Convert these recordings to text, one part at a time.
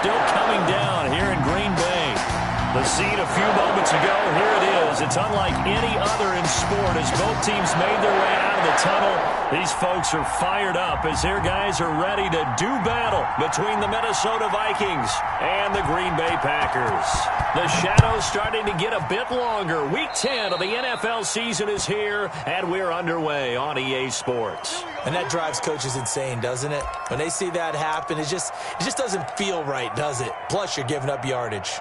still coming down here in Green Bay. The scene a few moments ago, here it is. It's unlike any other in sport as both teams made their way out of the tunnel. These folks are fired up as their guys are ready to do battle between the Minnesota Vikings and the Green Bay Packers. The shadow's starting to get a bit longer. Week 10 of the NFL season is here, and we're underway on EA Sports. And that drives coaches insane, doesn't it? When they see that happen, it just doesn't feel right, does it? Plus, you're giving up yardage.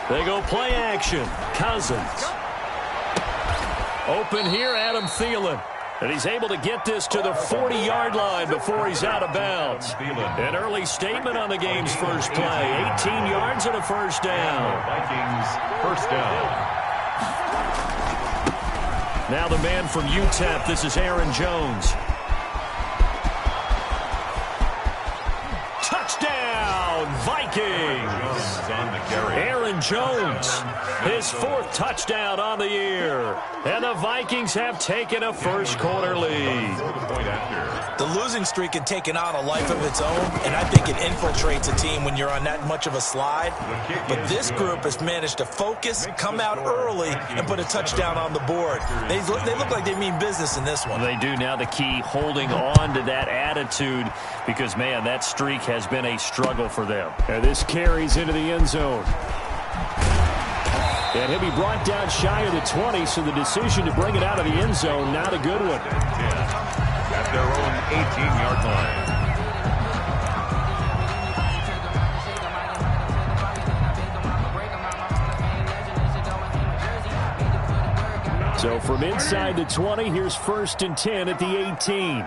They go play action. Cousins. Open here, Adam Thielen. And he's able to get this to the 40-yard line before he's out of bounds. An early statement on the game's first play. 18 yards and a first down. Vikings first down. Now the man from UTEP. This is Aaron Jones. Touchdown, Vikings. Aaron Jones, his fourth touchdown on the year. And the Vikings have taken a first-quarter lead. The losing streak had taken on a life of its own, and I think it infiltrates a team when you're on that much of a slide. But this group has managed to focus, come out early, and put a touchdown on the board. They look like they mean business in this one. They do. Now the key, holding on to that attitude, because, man, that streak has been a struggle for them. And this carries into the end zone. And he'll be brought down shy of the 20, so the decision to bring it out of the end zone, not a good one. At their own 18-yard line. So from inside the 20, here's 1st and 10 at the 18.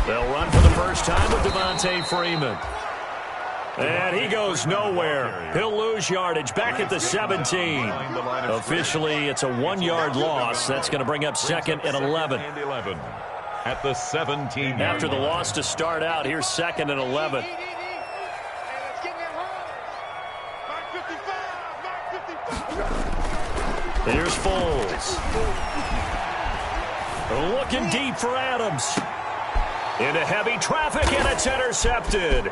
They'll run for the first time with Devontae Freeman. And he goes nowhere. He'll lose yardage back at the 17. Officially, it's a 1-yard loss. That's going to bring up 2nd and 11. At the 17. After the loss to start out, here's 2nd and 11. Here's Foles. Looking deep for Adams. Into heavy traffic, and it's intercepted.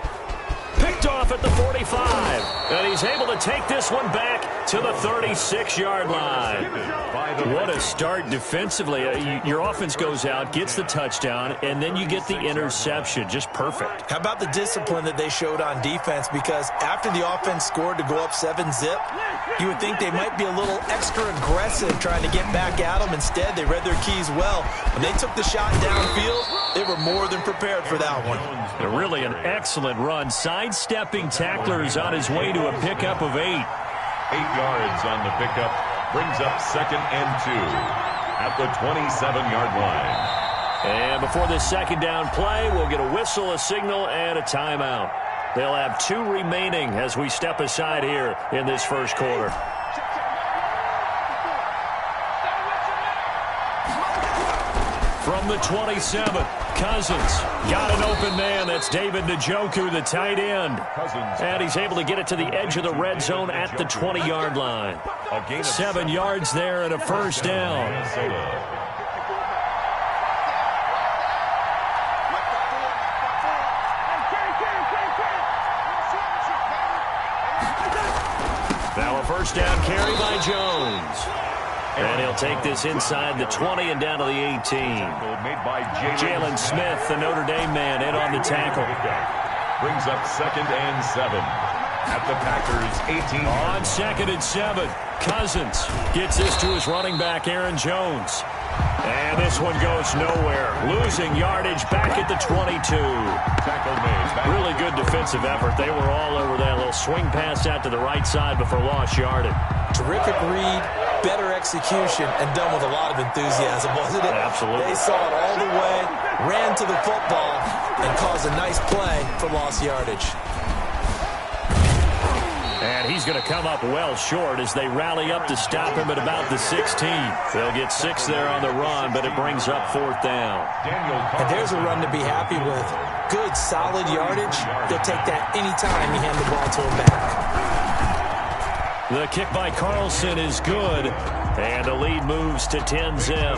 Picked off at the 45. And he's able to take this one back to the 36-yard line. What a start defensively. Your offense goes out, gets the touchdown, and then you get the interception. Just perfect. How about the discipline that they showed on defense? Because after the offense scored to go up 7-zip, you would think they might be a little extra aggressive trying to get back at them. Instead, they read their keys well. When they took the shot downfield, they were more than prepared for that one. Really an excellent run. Sidestepping tacklers on his way to a pickup of 8. 8 yards on the pickup. Brings up 2nd and 2 at the 27-yard line. And before this second down play, we'll get a whistle, a signal, and a timeout. They'll have 2 remaining as we step aside here in this first quarter. From the 27, Cousins got an open man. That's David Njoku, the tight end. And he's able to get it to the edge of the red zone at the 20-yard line. 7 yards there and a first down. Now a first down carry by Jones. And he'll take this inside the 20 and down to the 18. Jalen Smith, the Notre Dame man, in on the tackle. Brings up 2nd and 7 at the Packers' 18. On 2nd and 7, Cousins gets this to his running back, Aaron Jones. And this one goes nowhere. Losing yardage back at the 22. Tackle made. Really good defensive effort. They were all over that little swing pass out to the right side before lost yardage. Terrific read, better execution, and done with a lot of enthusiasm, wasn't it? Absolutely. They saw it all the way, ran to the football, and caused a nice play for lost yardage. And he's going to come up well short as they rally up to stop him at about the 16. They'll get 6 there on the run, but it brings up 4th down. And there's a run to be happy with. good, solid yardage, they'll take that anytime you hand the ball to him back. The kick by Carlson is good. And the lead moves to 10-zip.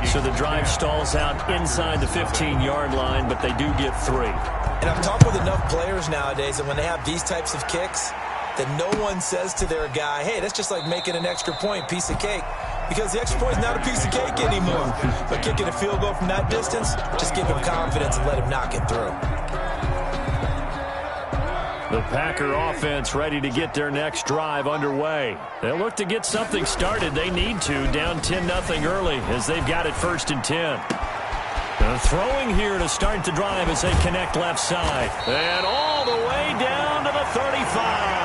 So the drive stalls out inside the 15-yard line, but they do get 3. And I've talked with enough players nowadays that when they have these types of kicks, that no one says to their guy, hey, that's just like making an extra point, piece of cake. Because the extra point is not a piece of cake anymore. But kicking a field goal from that distance, just give him confidence and let him knock it through. The Packer offense ready to get their next drive underway. They'll look to get something started. They need to, down 10-0 early as they've got it 1st and 10. They're throwing here to start the drive as they connect left side. And all the way down to the 35.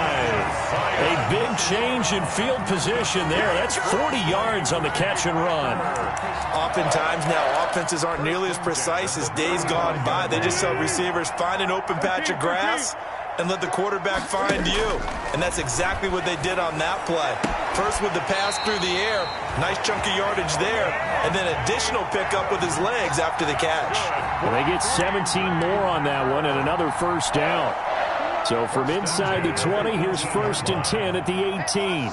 A big change in field position there. That's 40 yards on the catch and run. Oftentimes now, offenses aren't nearly as precise as days gone by. They just tell receivers, find an open patch of grass and let the quarterback find you. And that's exactly what they did on that play. First with the pass through the air, nice chunky yardage there, and then additional pickup with his legs after the catch. Well, they get 17 more on that one and another 1st down. So from inside the 20, here's 1st and 10 at the 18.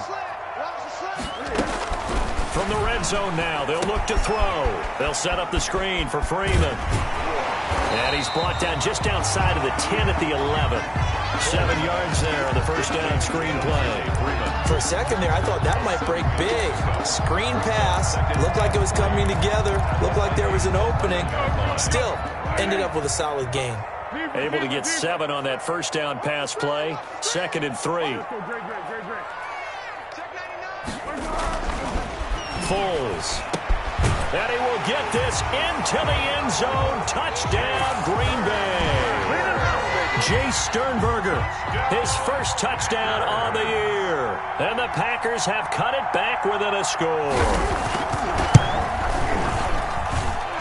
From the red zone now, they'll look to throw. They'll set up the screen for Freeman. And he's brought down just outside of the 10 at the 11. 7 yards there on the 1st down screen play. For a second there, I thought that might break big. Screen pass. Looked like it was coming together. Looked like there was an opening. Still, ended up with a solid gain. Able to get 7 on that 1st down pass play. 2nd and 3. Foles. And he will get this into the end zone. Touchdown, Green Bay. Jay Sternberger, his 1st touchdown on the year. And the Packers have cut it back within a score.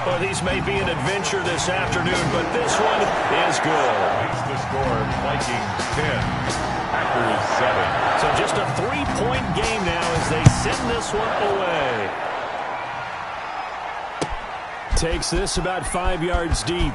Well, these may be an adventure this afternoon, but this one is good. It's the score, Vikings 10, Packers 7. So just a 3-point game now as they send this one away. Takes this about 5 yards deep.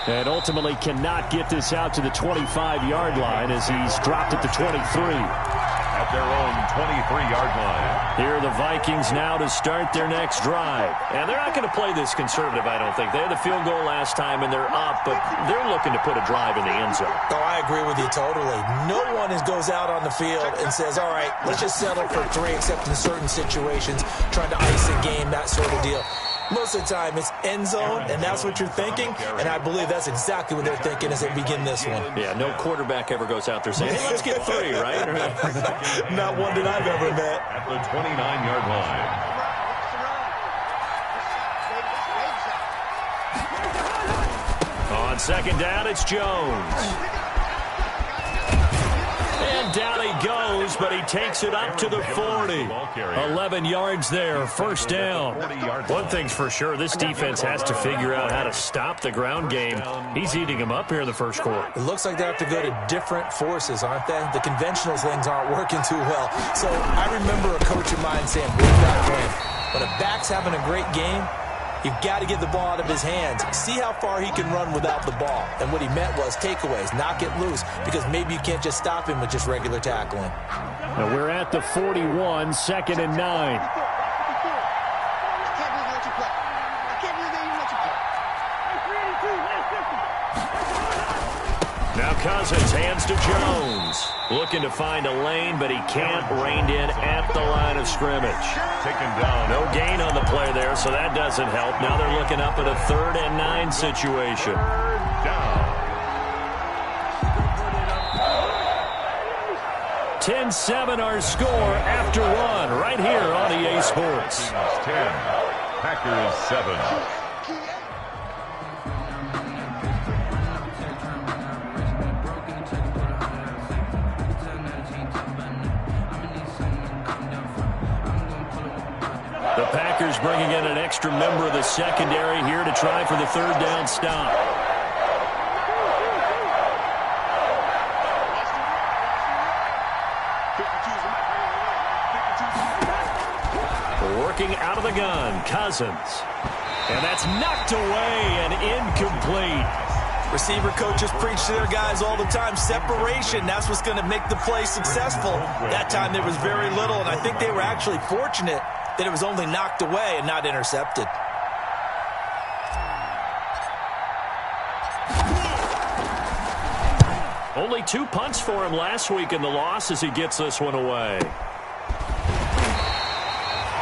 And ultimately cannot get this out to the 25-yard line as he's dropped at the 23. At their own 23-yard line. Here are the Vikings now to start their next drive. And they're not going to play this conservative, I don't think. They had the field goal last time, and they're up, but they're looking to put a drive in the end zone. Oh, I agree with you totally. No one goes out on the field and says, all right, let's just settle for 3, except in certain situations, trying to ice a game, that sort of deal. Most of the time, it's end zone, and that's what you're thinking, and I believe that's exactly what they're thinking as they begin this one. Yeah, no quarterback ever goes out there saying, hey, let's get 3, right? Not one that I've ever met. At the 29-yard line. On 2nd down, it's Jones. And down he goes, but he takes it up to the 40. 11 yards there, 1st down. One thing's for sure, this defense has to figure out how to stop the ground game. He's eating them up here in the 1st quarter. It looks like they have to go to different forces, aren't they? The conventional things aren't working too well. So I remember a coach of mine saying, "Break that plan." When a back's having a great game, you've got to get the ball out of his hands. See how far he can run without the ball. And what he meant was takeaways, knock it loose, because maybe you can't just stop him with just regular tackling. Now we're at the 41, 2nd and 9. Now Cousins hands to Jones. Looking to find a lane, but he can't. Reined in at the line of scrimmage. Taken down. No gain on the play there, so that doesn't help. Now they're looking up at a 3rd and 9 situation. Down. 10-7 our score after 1 right here on EA Sports. 10, Packers 7. The Packers bringing in an extra member of the secondary here to try for the 3rd down stop. Working out of the gun, Cousins. And that's knocked away and incomplete. Receiver coaches preach to their guys all the time. Separation, that's what's going to make the play successful. That time there was very little, and I think they were actually fortunate that it was only knocked away and not intercepted. Only 2 punts for him last week in the loss as he gets this one away.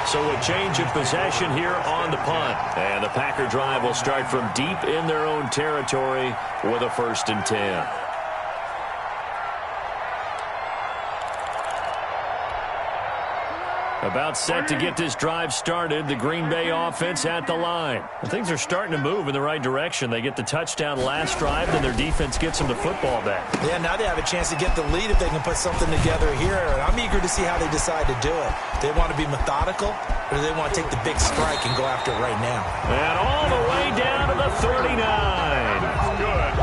So a change of possession here on the punt. And the Packer drive will start from deep in their own territory with a 1st and 10. About set to get this drive started. The Green Bay offense at the line. And things are starting to move in the right direction. They get the touchdown last drive, then their defense gets them the football back. Yeah, now they have a chance to get the lead if they can put something together here. And I'm eager to see how they decide to do it. Do they want to be methodical, or do they want to take the big strike and go after it right now? And all the way down to the 39.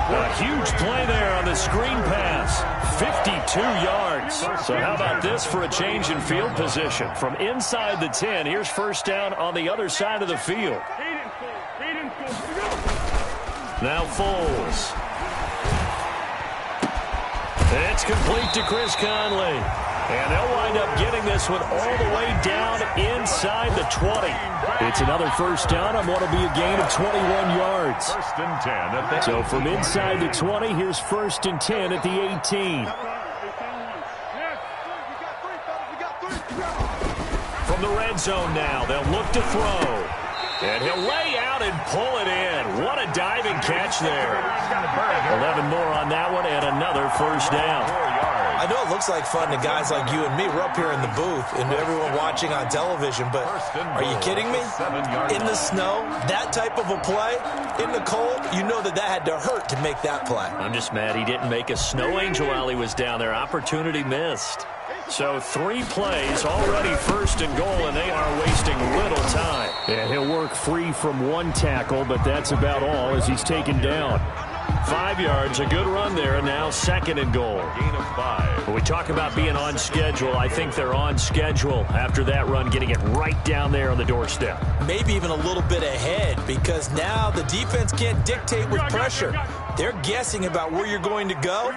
A huge play there on the screen pass. 52 yards. So how about this for a change in field position? From inside the 10, here's 1st down on the other side of the field. Now Foles. It's complete to Chris Conley. And they'll wind up getting this one all the way down inside the 20. It's another 1st down on what will be a gain of 21 yards. 1st and 10. So from inside the 20, here's 1st and 10 at the 18. From the red zone now, they'll look to throw. And he'll lay out and pull it in. What a diving catch there. 11 more on that one and another 1st down. I know it looks like fun to guys like you and me. We're up here in the booth and everyone watching on television, but are you kidding me? In the snow, that type of a play, in the cold, you know that had to hurt to make that play. I'm just mad he didn't make a snow angel while he was down there. Opportunity missed. So 3 plays, already 1st and goal, and they are wasting little time. Yeah, he'll work free from 1 tackle, but that's about all as he's taken down. 5 yards, a good run there, and now 2nd and goal. Gain of 5. When we talk about being on schedule, I think they're on schedule after that run, getting it right down there on the doorstep. Maybe even a little bit ahead, because now the defense can't dictate with pressure. They're guessing about where you're going to go.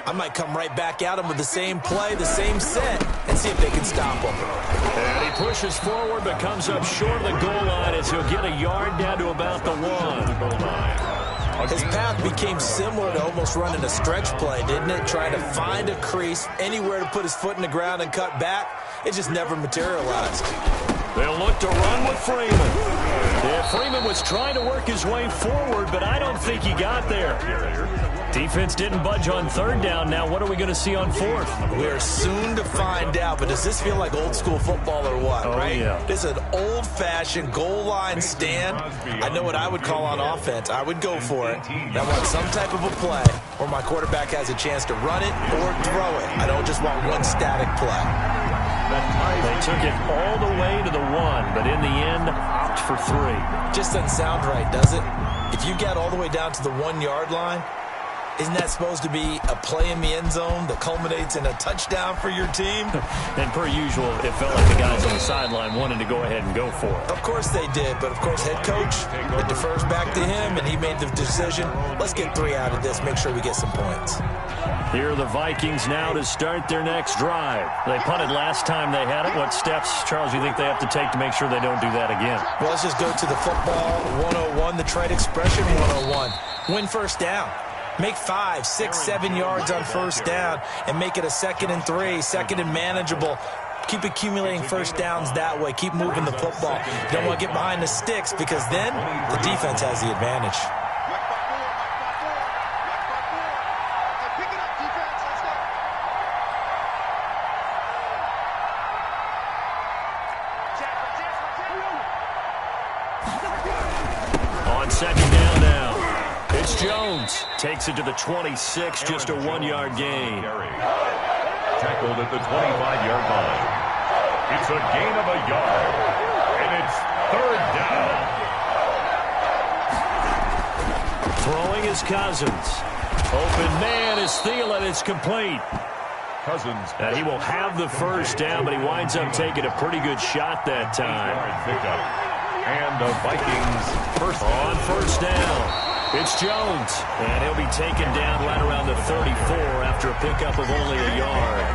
I might come right back at them with the same play, the same set, and see if they can stop them. And he pushes forward, but comes up short of the goal line as he'll get a yard down to about the 1. Goal line. His path became similar to almost running a stretch play, didn't it? Trying to find a crease, anywhere to put his foot in the ground and cut back. It just never materialized. They'll look to run with Freeman. Yeah, Freeman was trying to work his way forward, but I don't think he got there. Defense didn't budge on 3rd down. Now what are we going to see on 4th? We're soon to find out, but does this feel like old school football or what, right? Yeah. This is an old-fashioned goal line stand. I know what I would call on offense. I would go for it. I want some type of a play where my quarterback has a chance to run it or throw it. I don't just want one static play. They took it all the way to the 1, but in the end, opt for 3. Just doesn't sound right, does it? If you get all the way down to the 1-yard line, isn't that supposed to be a play in the end zone that culminates in a touchdown for your team? And per usual, it felt like the guys on the sideline wanted to go ahead and go for it. Of course they did, but of course head coach, it defers back to him, and he made the decision. Let's get 3 out of this, make sure we get some points. Here are the Vikings now to start their next drive. They punted last time they had it. What steps, Charles, you think they have to take to make sure they don't do that again? Well, let's just go to the football 101, the trade expression 101. Win 1st down. Make 5, 6, 7 yards on 1st down and make it a 2nd and 3, 2nd and manageable. Keep accumulating 1st downs that way. Keep moving the football. You don't want to get behind the sticks because then the defense has the advantage. On 2nd down now. It's Jones. Takes it to the 26, just a 1-yard gain. Tackled at the 25-yard line. It's a gain of a yard. And it's 3rd down. Throwing is Cousins. Open man is Thielen. It's complete. Cousins. And he will have the 1st down, but he winds up taking a pretty good shot that time. And the Vikings first on first down. It's Jones, and he'll be taken down right around the 34 after a pickup of only a yard.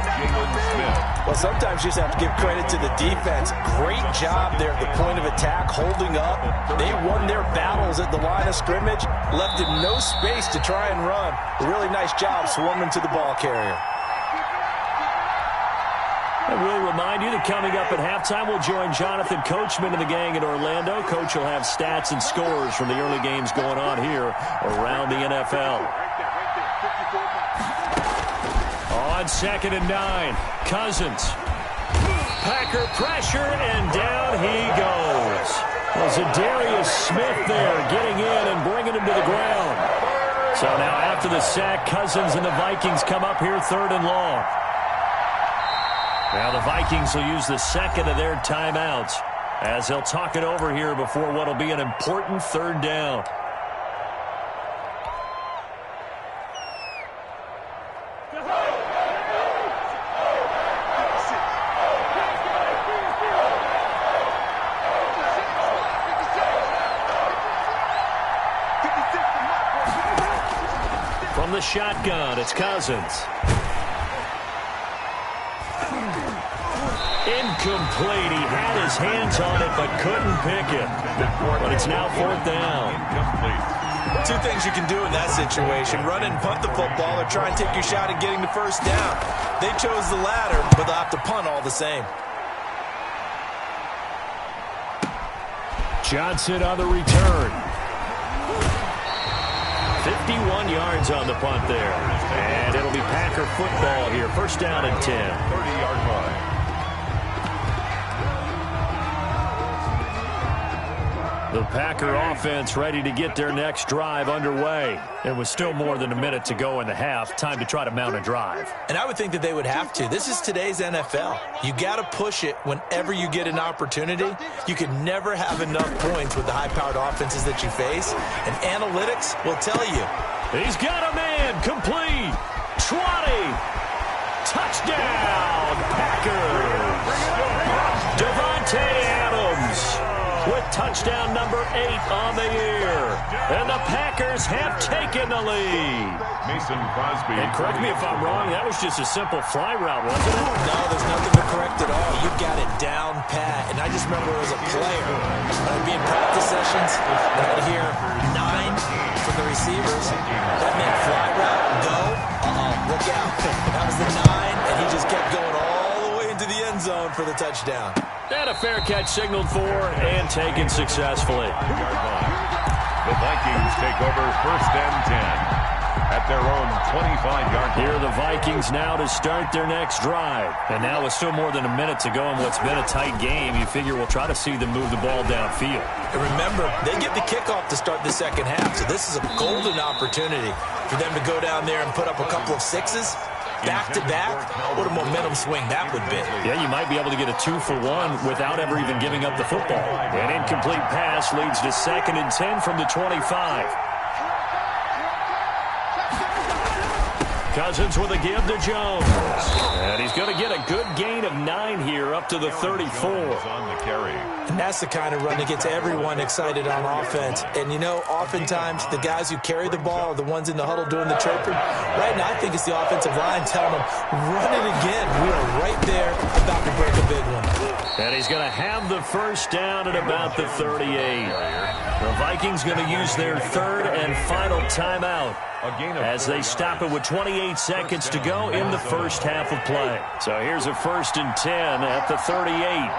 Well, sometimes you just have to give credit to the defense. Great job there at the point of attack, holding up. They won their battles at the line of scrimmage, left him no space to try and run. A really nice job swarming to the ball carrier. I will remind you that coming up at halftime, we'll join Jonathan Coachman and the gang in Orlando. Coach will have stats and scores from the early games going on here around the NFL. On 2nd and 9, Cousins. Packer pressure, and down he goes. Well, Zadarius Smith there getting in and bringing him to the ground. So now after the sack, Cousins and the Vikings come up here 3rd and long. Now the Vikings will use the second of their timeouts as they'll talk it over here before what will be an important 3rd down. From the shotgun, it's Cousins. Incomplete. He had his hands on it but couldn't pick it. But it's now 4th down. Incomplete. Two things you can do in that situation. Run and punt the football or try and take your shot at getting the first down. They chose the latter, but they'll have to punt all the same. Johnson on the return. 51 yards on the punt there. And it'll be Packer football here. 1st down and 10. 30-yard line. The Packer offense ready to get their next drive underway. It was still more than a minute to go in the half. Time to try to mount a drive. And I would think that they would have to. This is today's NFL. You got to push it whenever you get an opportunity. You can never have enough points with the high-powered offenses that you face. And analytics will tell you. He's got a man. Complete. 20. Touchdown, Packers. Devontae Adams with touchdown number 8 on the year. And the Packers have taken the lead. Mason Crosby. And correct me if I'm wrong, that was just a simple fly route, wasn't it? No, there's nothing to correct at all. You got it down pat. And I just remember as a player, when I'd be in practice sessions, and I'd hear 9 from the receivers. That meant fly route, go. Look out. That was the 9, and he just kept going all the way into the end zone for the touchdown. And a fair catch signaled for and taken successfully. The Vikings take over 1st and 10 at their own 25-yard line. Here are the Vikings now to start their next drive. And now with still more than a minute to go in what's been a tight game, you figure we'll try to see them move the ball downfield. And remember, they get the kickoff to start the second half, so this is a golden opportunity for them to go down there and put up a couple of 6s. Back-to-back, what a momentum swing that would be. Yeah, you might be able to get a 2-for-1 without ever even giving up the football. An incomplete pass leads to 2nd and 10 from the 25. Cousins with a give to Jones. And he's going to get a good gain of 9 here up to the 34. On the carry. And that's the kind of run that gets everyone excited on offense. And, you know, oftentimes the guys who carry the ball are the ones in the huddle doing the chirping. Right now, I think it's the offensive line telling them, run it again. We are right there about to break a big one. And he's going to have the first down at about the 38. The Vikings going to use their 3rd and final timeout as they stop it with 28 seconds to go in the first half of play. So here's a 1st and 10 at the 38.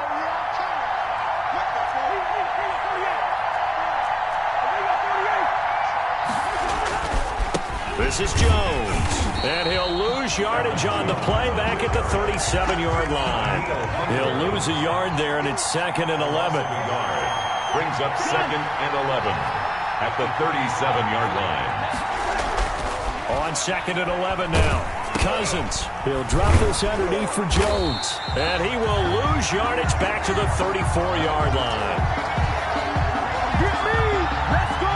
This is Jones, and he'll lose yardage on the play back at the 37-yard line. He'll lose a yard there, and it's 2nd and 11. Brings up 2nd and 11 at the 37-yard line. On 2nd and 11 now. Cousins. He'll drop this underneath for Jones. And he will lose yardage back to the 34-yard line. Get me! Let's go!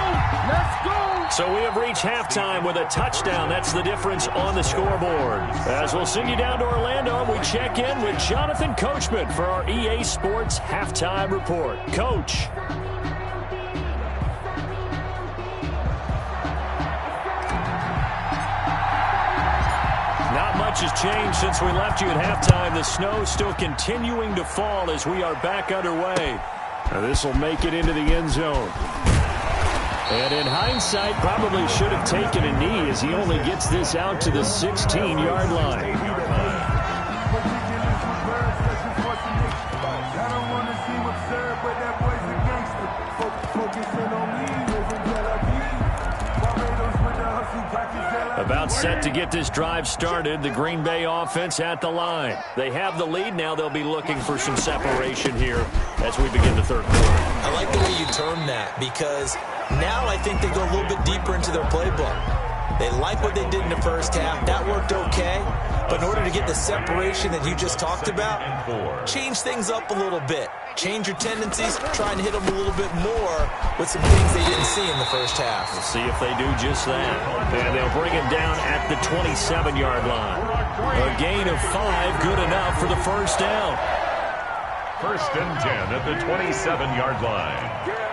Let's go! So we have reached halftime with a touchdown. That's the difference on the scoreboard. As we'll send you down to Orlando, we check in with Jonathan Coachman for our EA Sports Halftime Report. Coach. much has changed since we left you at halftime. The snow still continuing to fall as we are back underway. Now this will make it into the end zone. And in hindsight, probably should have taken a knee as he only gets this out to the 16-yard line. About set to get this drive started. The Green Bay offense at the line. They have the lead. Now they'll be looking for some separation here as we begin the third quarter. I like the way you term that because now I think they go a little bit deeper into their playbook. They like what they did in the first half. That worked okay. But in order to get the separation that you just talked about, change things up a little bit. Change your tendencies, try and hit them a little bit more with some things they didn't see in the first half. We'll see if they do just that. And they'll bring him down at the 27-yard line. A gain of 5, good enough for the first down. 1st and 10 at the 27-yard line.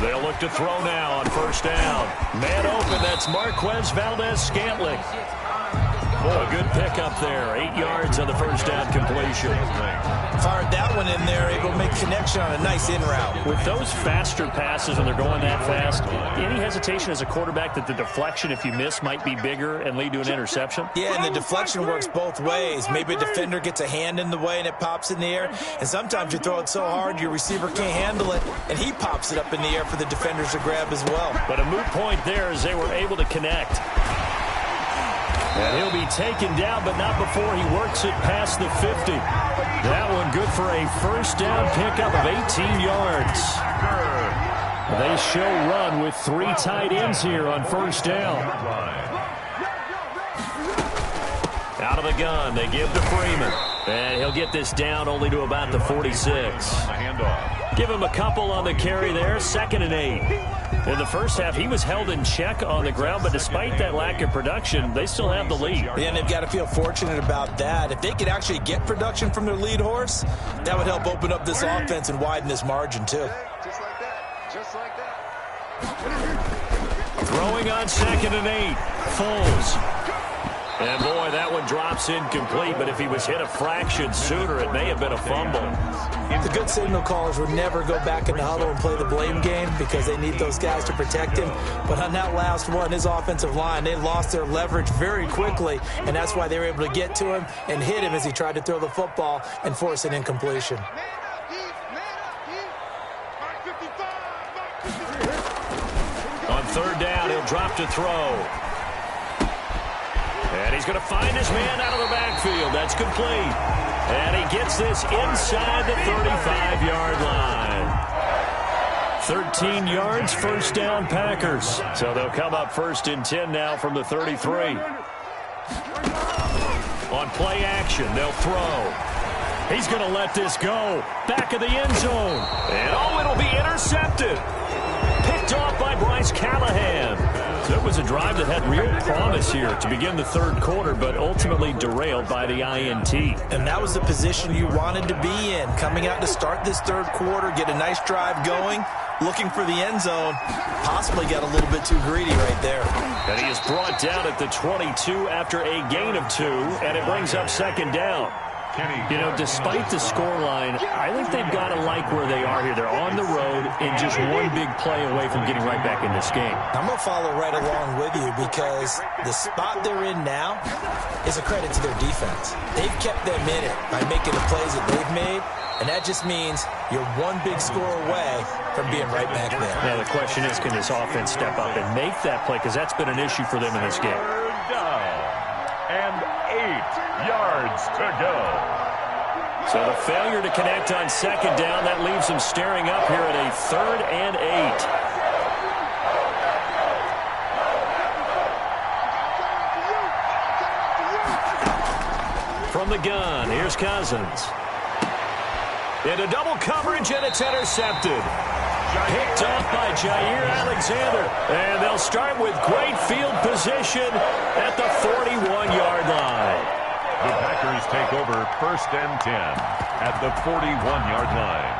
They'll look to throw now on first down. Man open, that's Marquez Valdez-Scantling. A good pickup there. 8 yards on the first down completion. Fired that one in there, able to make connection on a nice in route. With those faster passes when they're going that fast, any hesitation as a quarterback that the deflection, if you miss, might be bigger and lead to an interception? Yeah, and the deflection works both ways. Maybe a defender gets a hand in the way and it pops in the air. And sometimes you throw it so hard your receiver can't handle it, and he pops it up in the air for the defenders to grab as well. But a moot point there as they were able to connect. And he'll be taken down, but not before he works it past the 50. That one good for a first down pickup of 18 yards. They show run with 3 tight ends here on first down. Out of the gun, they give to Freeman. And he'll get this down only to about the 46. Give him a couple on the carry there, 2nd and 8. In the first half, he was held in check on the ground, but despite that lack of production, they still have the lead. And they've got to feel fortunate about that. If they could actually get production from their lead horse, that would help open up this offense and widen this margin, too. Just like that. Just like that. Throwing on 2nd and 8. Foles. And, boy, that one drops incomplete, but if he was hit a fraction sooner, it may have been a fumble. The good signal callers would never go back in the huddle and play the blame game because they need those guys to protect him. But on that last one, his offensive line, they lost their leverage very quickly, and that's why they were able to get to him and hit him as he tried to throw the football and force an incompletion. On 3rd down, he'll drop to throw. And he's going to find his man out of the backfield. That's complete. And he gets this inside the 35-yard line. 13 yards, first down, Packers. So they'll come up 1st and 10 now from the 33. On play action, they'll throw. He's going to let this go. Back of the end zone. And, it'll be intercepted. Picked off by Bryce Callahan. So it was a drive that had real promise here to begin the third quarter, but ultimately derailed by the INT. And that was the position you wanted to be in. Coming out to start this third quarter, get a nice drive going, looking for the end zone, possibly got a little bit too greedy right there. And he is brought down at the 22 after a gain of 2, and it brings up 2nd down. You know, despite the scoreline, I think they've got to like where they are here. They're on the road and just one big play away from getting right back in this game. I'm going to follow right along with you because the spot they're in now is a credit to their defense. They've kept them in it by making the plays that they've made, and that just means you're one big score away from being right back there. Now, the question is, can this offense step up and make that play? Because that's been an issue for them in this game. 3rd down and 8 yards to go. So the failure to connect on 2nd down, that leaves them staring up here at a 3rd and 8. From the gun, here's Cousins. Into double coverage, and it's intercepted. Picked up by Jair Alexander. And they'll start with great field position at the 41-yard line. The Packers take over 1st and 10 at the 41-yard line.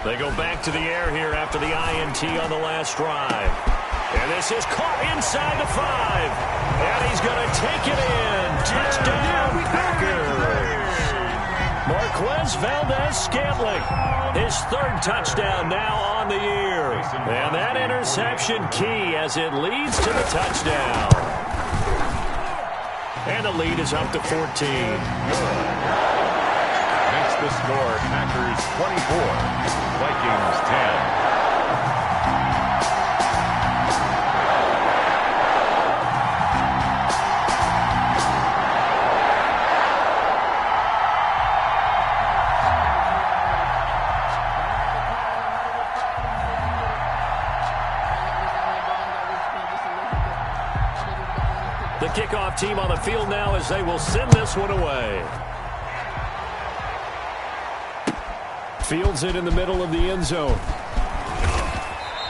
They go back to the air here after the INT on the last drive. And this is caught inside the 5. And he's going to take it in. Touchdown, Packers. Marquez Valdez-Scantling, his 3rd touchdown now on the year. And that interception key as it leads to the touchdown. And the lead is up to 14. Makes the score Packers 24, Vikings 10. The kickoff team on the field now as they will send this one away. Fields it in the middle of the end zone.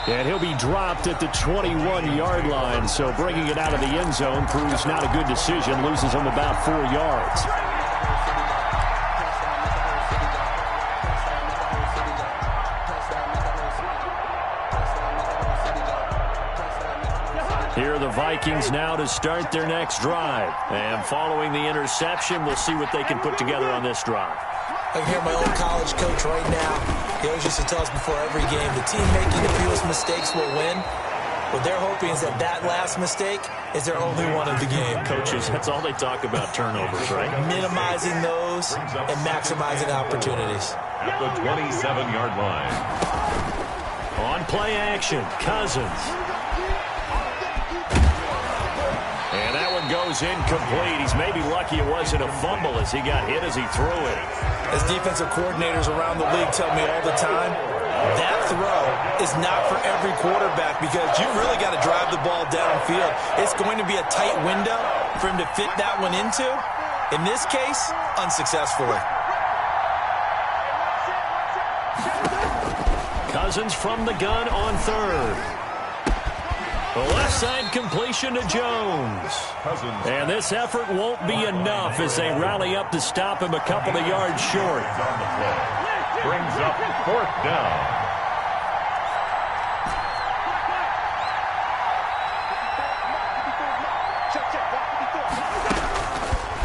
And he'll be dropped at the 21-yard line. So bringing it out of the end zone proves not a good decision. Loses him about 4 yards. Here are the Vikings now to start their next drive. And following the interception, we'll see what they can put together on this drive. I can hear my old college coach right now. He always used to tell us before every game, the team making the fewest mistakes will win. What they're hoping is that that last mistake is their only one of the game. Coaches, that's all they talk about, turnovers, right? Minimizing those and maximizing opportunities. At the 27-yard line. On play action, Cousins. And that one goes incomplete. He's maybe lucky it wasn't a fumble as he got hit as he threw it. As defensive coordinators around the league tell me all the time, that throw is not for every quarterback because you really got to drive the ball downfield. It's going to be a tight window for him to fit that one into. In this case, unsuccessfully. Cousins from the gun on 3rd. The left side completion to Jones. And this effort won't be enough as they rally up to stop him a couple of yards short. On the play. Brings up 4th down.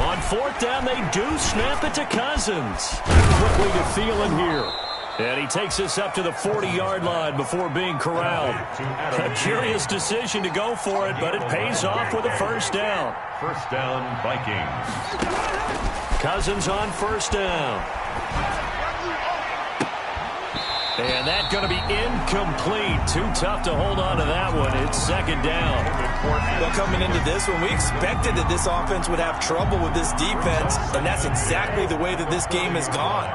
On 4th down, they do snap it to Cousins. Quickly to Thielen here. And he takes this up to the 40-yard line before being corralled. A curious decision to go for it, but it pays off with a 1st down. 1st down, Vikings. Cousins on 1st down. And that's going to be incomplete. Too tough to hold on to that one. It's 2nd down. Well, coming into this one, we expected that this offense would have trouble with this defense, and that's exactly the way that this game has gone.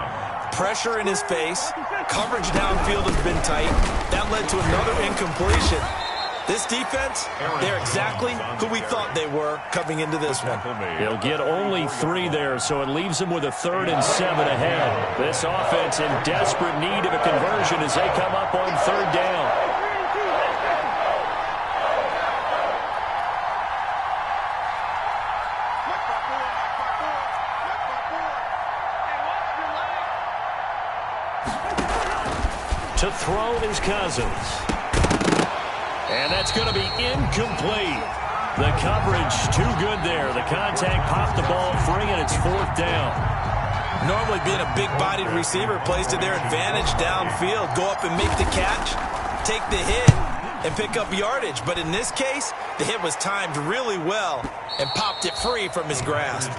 Pressure in his face. Coverage downfield has been tight. That led to another incompletion. This defense, they're exactly who we thought they were coming into this one. He'll get only 3 there, so it leaves him with a 3rd and 7 ahead. This offense in desperate need of a conversion as they come up on 3rd down. To throw is Cousins. And that's going to be incomplete. The coverage too good there. The contact popped the ball free, and it's 4th down. Normally being a big-bodied receiver plays to their advantage downfield. Go up and make the catch, take the hit, and pick up yardage. But in this case, the hit was timed really well and popped it free from his grasp.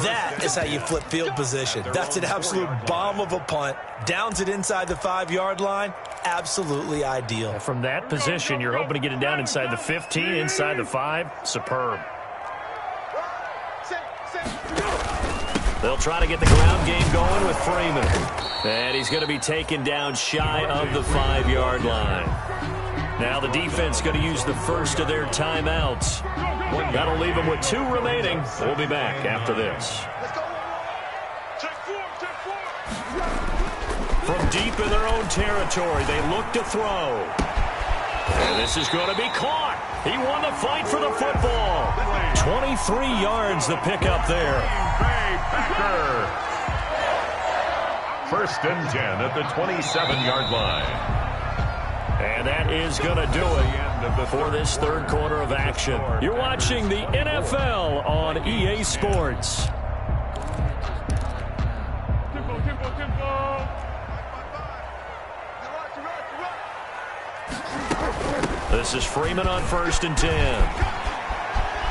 That is how you flip field position. That's an absolute bomb of a punt. Downs it inside the 5-yard line. Absolutely ideal. From that position, you're hoping to get it down inside the 15, inside the 5. Superb. They'll try to get the ground game going with Freeman. And he's going to be taken down shy of the 5-yard line. Now the defense going to use the first of their timeouts. That'll leave them with 2 remaining. We'll be back after this. From deep in their own territory, they look to throw. And this is going to be caught. He won the fight for the football. 23 yards the pickup there. First and 10 at the 27-yard line. And that is going to do it for this third quarter of action. You're watching the NFL on EA Sports. This is Freeman on first and 10.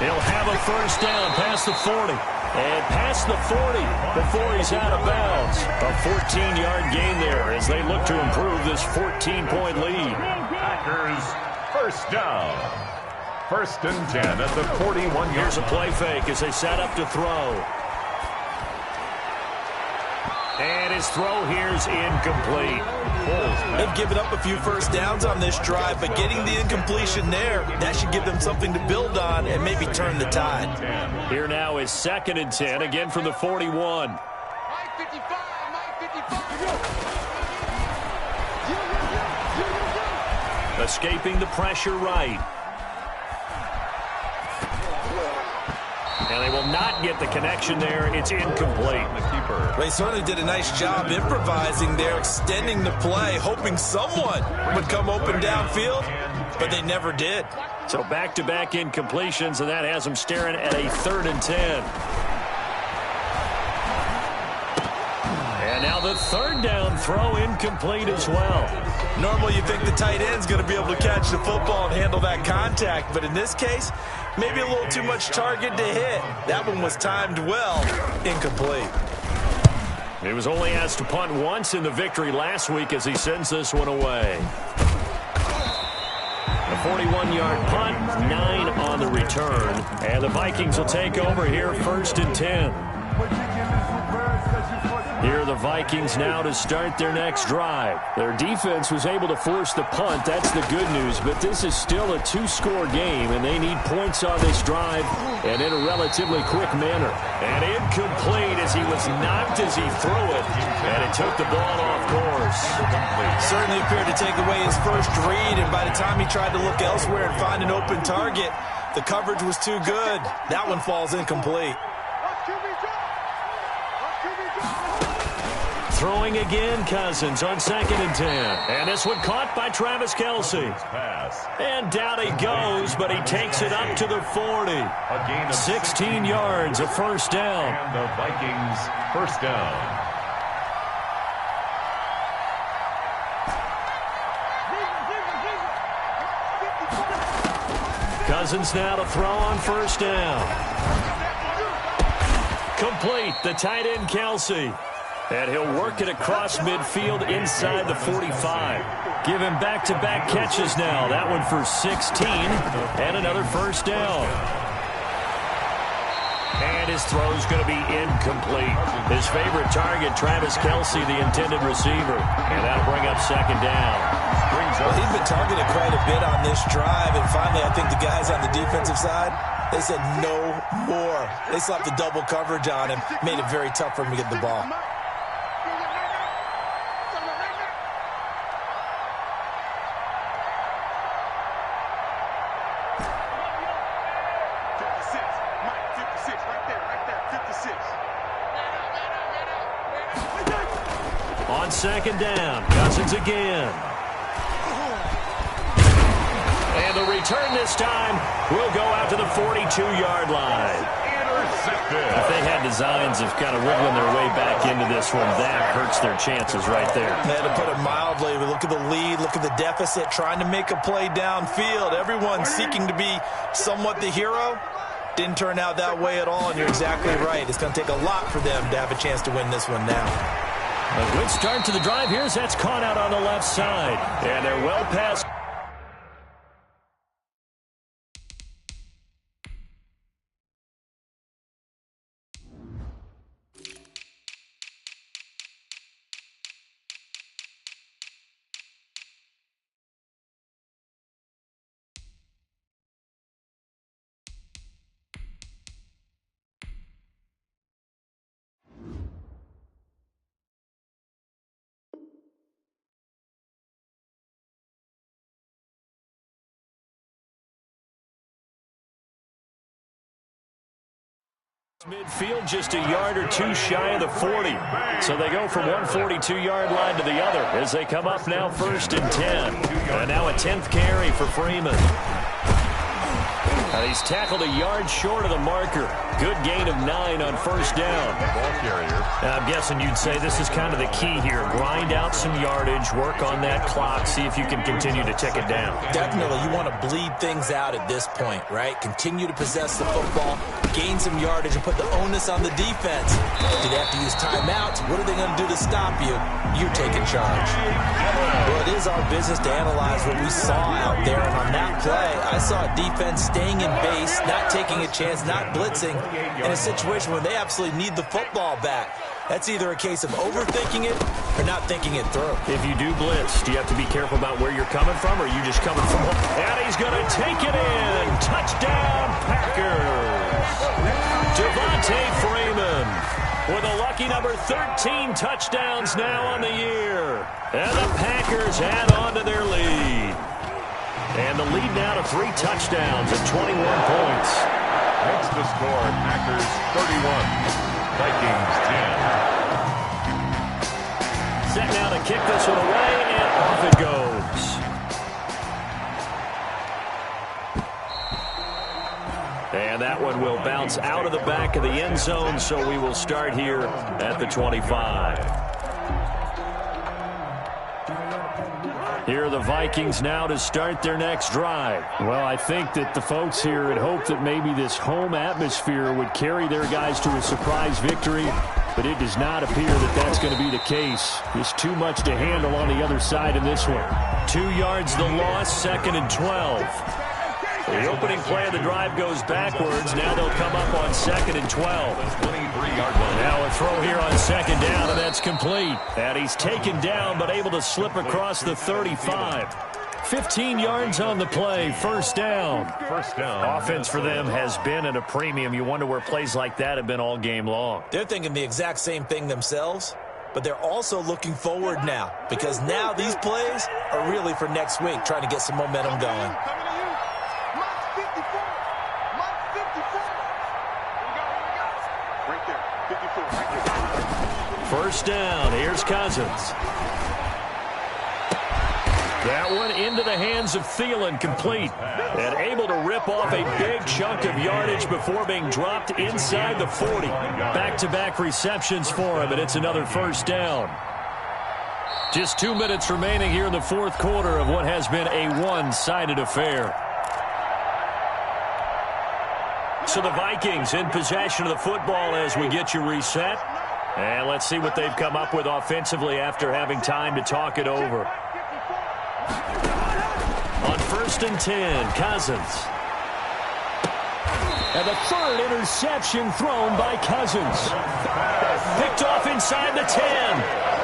He'll have a first down past the 40. And past the 40 before he's out of bounds. A 14-yard gain there as they look to improve this 14-point lead. Packers first down. First and 10 at the 41-yard. Here's a play fake as they set up to throw. And his throw here's incomplete. They've given up a few first downs on this drive, but getting the incompletion there, that should give them something to build on and maybe turn the tide. Here now is second and 10, again from the 41. Escaping the pressure right. And they will not get the connection there. It's incomplete. They certainly did a nice job improvising there, extending the play, hoping someone would come open downfield, but they never did. So back-to-back incompletions, and that has them staring at a third and 10. And now the third down throw incomplete as well. Normally you think the tight end's going to be able to catch the football and handle that contact, but in this case, maybe a little too much target to hit. That one was timed well, incomplete. He was only asked to punt once in the victory last week as he sends this one away. A 41-yard punt, 9 on the return, and the Vikings will take over here first and 10. Here are the Vikings now to start their next drive. Their defense was able to force the punt. That's the good news, but this is still a two-score game, and they need points on this drive and in a relatively quick manner. And incomplete as he was knocked as he threw it, and it took the ball off course. Certainly appeared to take away his first read, and by the time he tried to look elsewhere and find an open target, the coverage was too good. That one falls incomplete. Throwing again, Cousins on second and 10. And this one caught by Travis Kelce. And down he goes, but he takes it up to the 40. 16 yards, a first down. And the Vikings first down. Cousins now to throw on first down. Complete, the tight end Kelce. And he'll work it across midfield inside the 45. Give him back-to-back catches now. That one for 16 and another first down. And his throw's going to be incomplete. His favorite target, Travis Kelce, the intended receiver. And that'll bring up second down. Well, he's been targeted quite a bit on this drive, and finally I think the guys on the defensive side, they said no more. They slapped the double coverage on him, made it very tough for him to get the ball. On second down, Cousins again. And the return this time will go out to the 42-yard line. Intercepted. If they had designs of kind of wiggling their way back into this one, that hurts their chances right there. To put it mildly, we look at the lead, look at the deficit, trying to make a play downfield. Everyone seeking to be somewhat the hero. Didn't turn out that way at all, and you're exactly right. It's going to take a lot for them to have a chance to win this one now. A good start to the drive here as that's caught out on the left side. And they're well past Midfield just a yard or two shy of the 40. So they go from one 42-yard line to the other as they come up now 1st and 10. And now a 10th carry for Freeman. And he's tackled a yard short of the marker. Good gain of 9 on 1st down. Ball carrier. And I'm guessing you'd say this is kind of the key here. Grind out some yardage, work on that clock, see if you can continue to tick it down. Definitely, you want to bleed things out at this point, right? Continue to possess the football, gain some yardage, and put the onus on the defense. Do they have to use timeouts? What are they going to do to stop you? You take in charge. Well, it is our business to analyze what we saw out there, and on that play, I saw a defense staying in base, not taking a chance, not blitzing, in a situation where they absolutely need the football back. That's either a case of overthinking it or not thinking it through. If you do blitz, do you have to be careful about where you're coming from, or are you just coming from home? And he's going to take it in. Touchdown, Packers. Devontae Freeman with a lucky number 13 touchdowns now on the year. And the Packers add on to their lead. And the lead now to 3 touchdowns at 21 points. Makes the score Packers 31, Vikings 10. Set now to kick this one away, and off it goes. And that one will bounce out of the back of the end zone, so we will start here at the 25. Here are the Vikings now to start their next drive. Well, I think that the folks here had hoped that maybe this home atmosphere would carry their guys to a surprise victory, but it does not appear that that's going to be the case. There's too much to handle on the other side in this one. 2 yards the loss, 2nd and 12. The opening play of the drive goes backwards. Now they'll come up on 2nd and 12. 23-yard line. Now a throw here on 2nd down, and that's complete. And he's taken down, but able to slip across the 35. 15 yards on the play, 1st down. First down. Offense for them has been at a premium. You wonder where plays like that have been all game long. They're thinking the exact same thing themselves, but they're also looking forward now, because now these plays are really for next week, trying to get some momentum going. First down, here's Cousins. That one into the hands of Thielen, complete. And able to rip off a big chunk of yardage before being dropped inside the 40. Back-to-back receptions for him, and it's another 1st down. Just 2 minutes remaining here in the 4th quarter of what has been a one-sided affair. So the Vikings in possession of the football as we get you reset. And let's see what they've come up with offensively after having time to talk it over. On 1st and 10, Cousins. And the 3rd interception thrown by Cousins. Picked off inside the 10.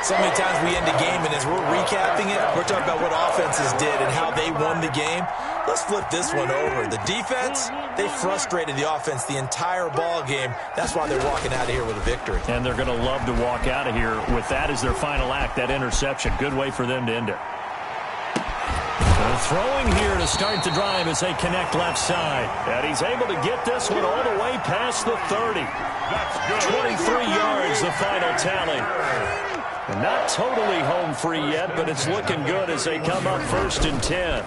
So many times we end a game, and as we're recapping it, we're talking about what offenses did and how they won the game. Let's flip this one over. The defense, they frustrated the offense the entire ball game. That's why they're walking out of here with a victory. And they're going to love to walk out of here with that as their final act, that interception. Good way for them to end it. Throwing here to start the drive as they connect left side. And he's able to get this one all the way past the 30. 23 yards, the final tally. Not totally home free yet, but it's looking good as they come up 1st and 10.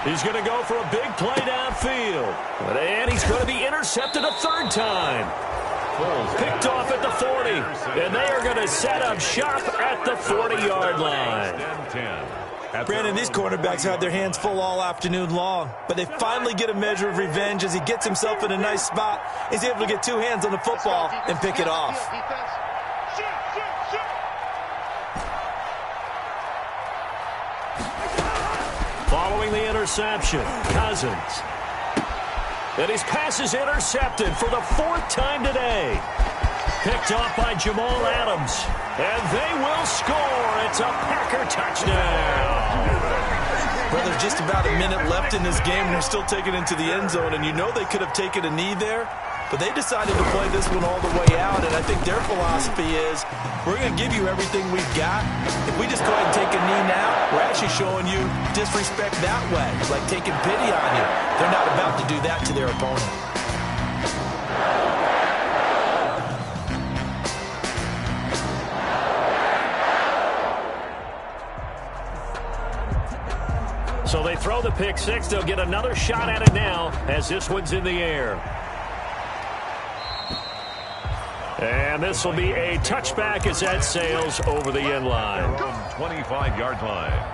He's going to go for a big play downfield. And he's going to be intercepted a 3rd time. Picked off at the 40. And they are going to set up shop at the 40-yard line. Brandon, these cornerbacks had their hands full all afternoon long, but they finally get a measure of revenge as he gets himself in a nice spot. He's able to get 2 hands on the football and pick it off. Following the interception, Cousins. And his pass is intercepted for the 4th time today. Picked off by Jamal Adams. And they will score. It's a Packer touchdown. Well, there's just about a minute left in this game, and they're still taking it into the end zone. And you know they could have taken a knee there, but they decided to play this one all the way out. And I think their philosophy is, we're going to give you everything we've got. If we just go ahead and take a knee now, we're actually showing you disrespect that way, like taking pity on you. They're not about to do that to their opponent. throw the pick six. They'll get another shot at it now as this one's in the air. And this will be a touchback as that sails over the end line. From 25-yard line.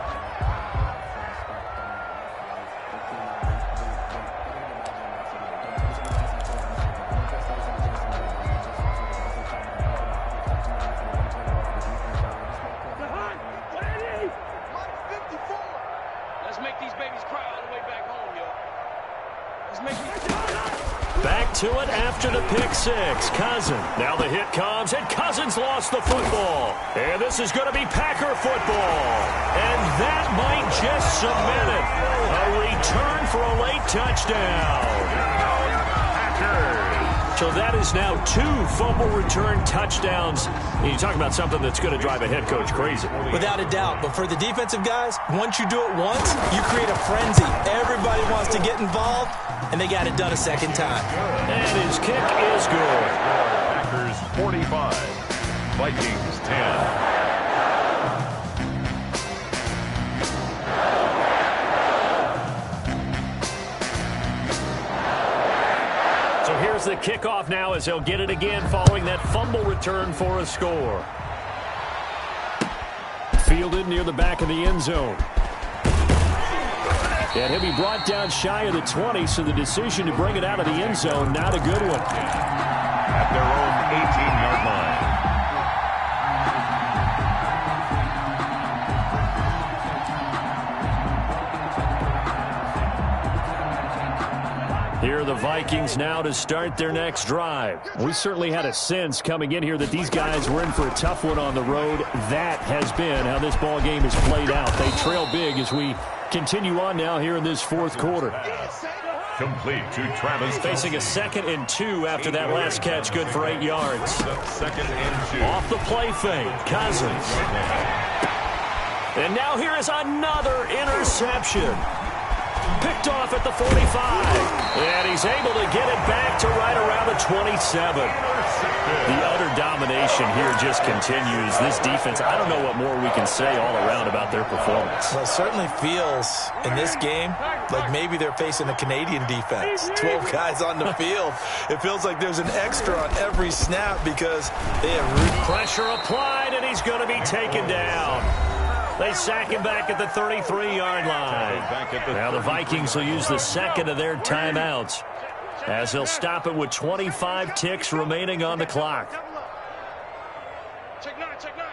Back to it after the pick six. Cousins. Now the hit comes, and Cousins lost the football. And this is going to be Packer football. And that might just cement it. A return for a late touchdown. Packers. So that is now 2 fumble return touchdowns. And you talk about something that's going to drive a head coach crazy. Without a doubt. But for the defensive guys, once you do it once, you create a frenzy. Everybody wants to get involved, and they got it done a second time. And his kick is good. Packers 45, Vikings 10. So here's the kickoff now as they'll get it again following that fumble return for a score. Fielded near the back of the end zone. And he'll be brought down shy of the 20, so the decision to bring it out of the end zone, not a good one. At their own 18-yard line. Here are the Vikings now to start their next drive. We certainly had a sense coming in here that these guys were in for a tough one on the road. That has been how this ball game has played out. They trail big as we continue on now here in this fourth quarter. Complete to Travis. Facing a 2nd and 2 after that last catch, good for 8 yards. 2nd and 2. Off the play fake, Cousins. And now here is another interception. Picked off at the 45. And he's able to get it back to right around the 27. The utter domination here just continues. This defense, I don't know what more we can say all around about their performance. Well, it certainly feels in this game like maybe they're facing a Canadian defense. 12 guys on the field. It feels like there's an extra on every snap because they have pressure applied, and he's going to be taken down. They sack him back at the 33-yard line. Now the Vikings will use the second of their timeouts as they'll stop it with 25 ticks remaining on the clock. Check 9, check 9.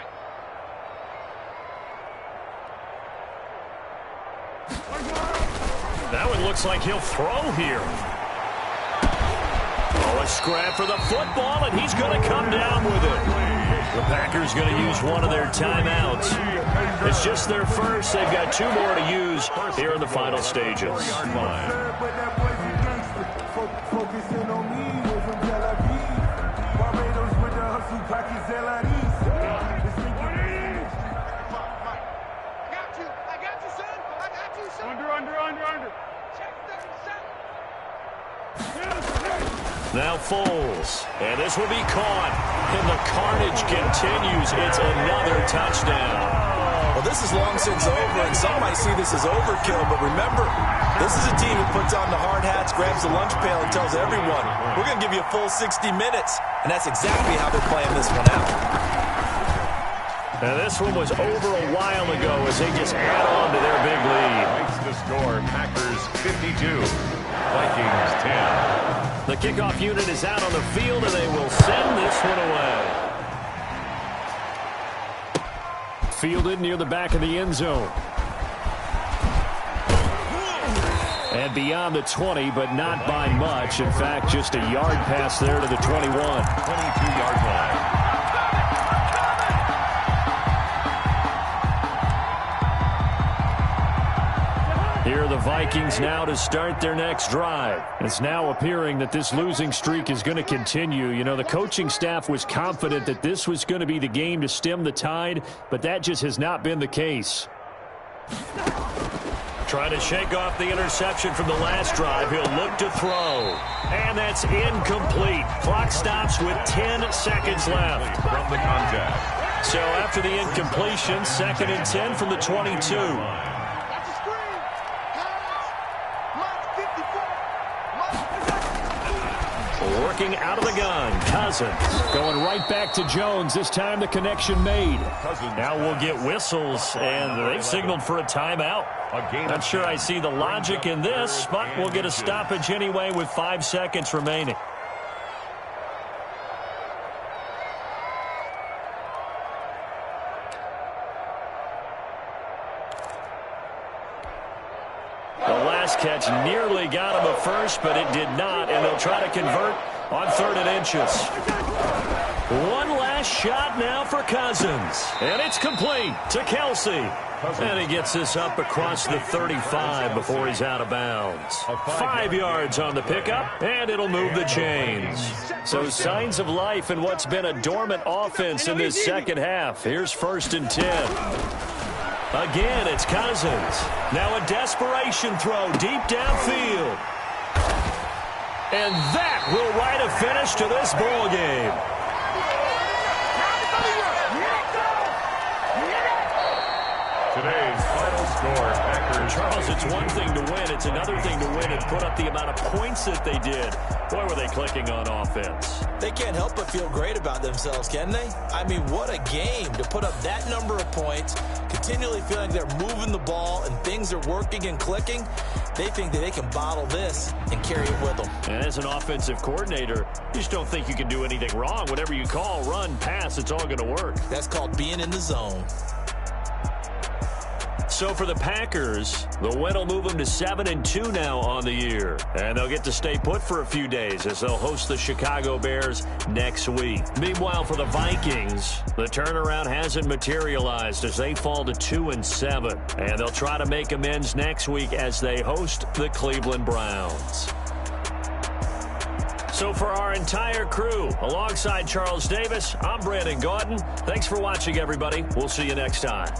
That one looks like he'll throw here. Oh, a scrap for the football, and he's going to come down with it. The Packers going to use one of their timeouts. It's just their first. They've got 2 more to use here in the final stages. Now Foles, and this will be caught, and the carnage continues. It's another touchdown. Well, this is long since over, and some might see this as overkill, but remember, this is a team that puts on the hard hats, grabs the lunch pail, and tells everyone, we're going to give you a full 60 minutes, and that's exactly how they're playing this one out. Now this one was over a while ago as they just add on to their big lead. Makes the score Packers 52, Vikings 10. The kickoff unit is out on the field, and they will send this one away. Fielded near the back of the end zone. And beyond the 20, but not by much. In fact, just a yard pass there to the 21. 22-yard line. Here are the Vikings now to start their next drive. It's now appearing that this losing streak is going to continue. You know, the coaching staff was confident that this was going to be the game to stem the tide, but that just has not been the case. Trying to shake off the interception from the last drive. He'll look to throw. And that's incomplete. Clock stops with 10 seconds left. From the contact. So after the incompletion, 2nd and 10 from the 22. Working out of the gun, Cousins. Going right back to Jones. This time the connection made. Now we'll get whistles, and they've signaled for a timeout. Not sure I see the logic in this, but we'll get a stoppage anyway with 5 seconds remaining. Catch nearly got him a first, but it did not, and they'll try to convert on 3rd and inches. One last shot now for Cousins, and it's complete to Kelsey. And he gets this up across the 35 before he's out of bounds. 5 yards on the pickup, and it'll move the chains. So signs of life in what's been a dormant offense in this second half. Here's 1st and 10. Again, it's Cousins. Now a desperation throw deep downfield. And that will write a finish to this ball game. Today's final score, Packers. Charles, it's one thing to win. It's another thing to win and put up the amount of points that they did. Boy, were they clicking on offense. They can't help but feel great about themselves, can they? I mean, what a game to put up that number of points, continually feeling they're moving the ball and things are working and clicking. They think that they can bottle this and carry it with them. And as an offensive coordinator, you just don't think you can do anything wrong. Whatever you call, run, pass, it's all going to work. That's called being in the zone. So for the Packers, the win will move them to 7-2 now on the year. And they'll get to stay put for a few days as they'll host the Chicago Bears next week. Meanwhile, for the Vikings, the turnaround hasn't materialized as they fall to 2-7. And they'll try to make amends next week as they host the Cleveland Browns. So for our entire crew, alongside Charles Davis, I'm Brandon Gaudin. Thanks for watching, everybody. We'll see you next time.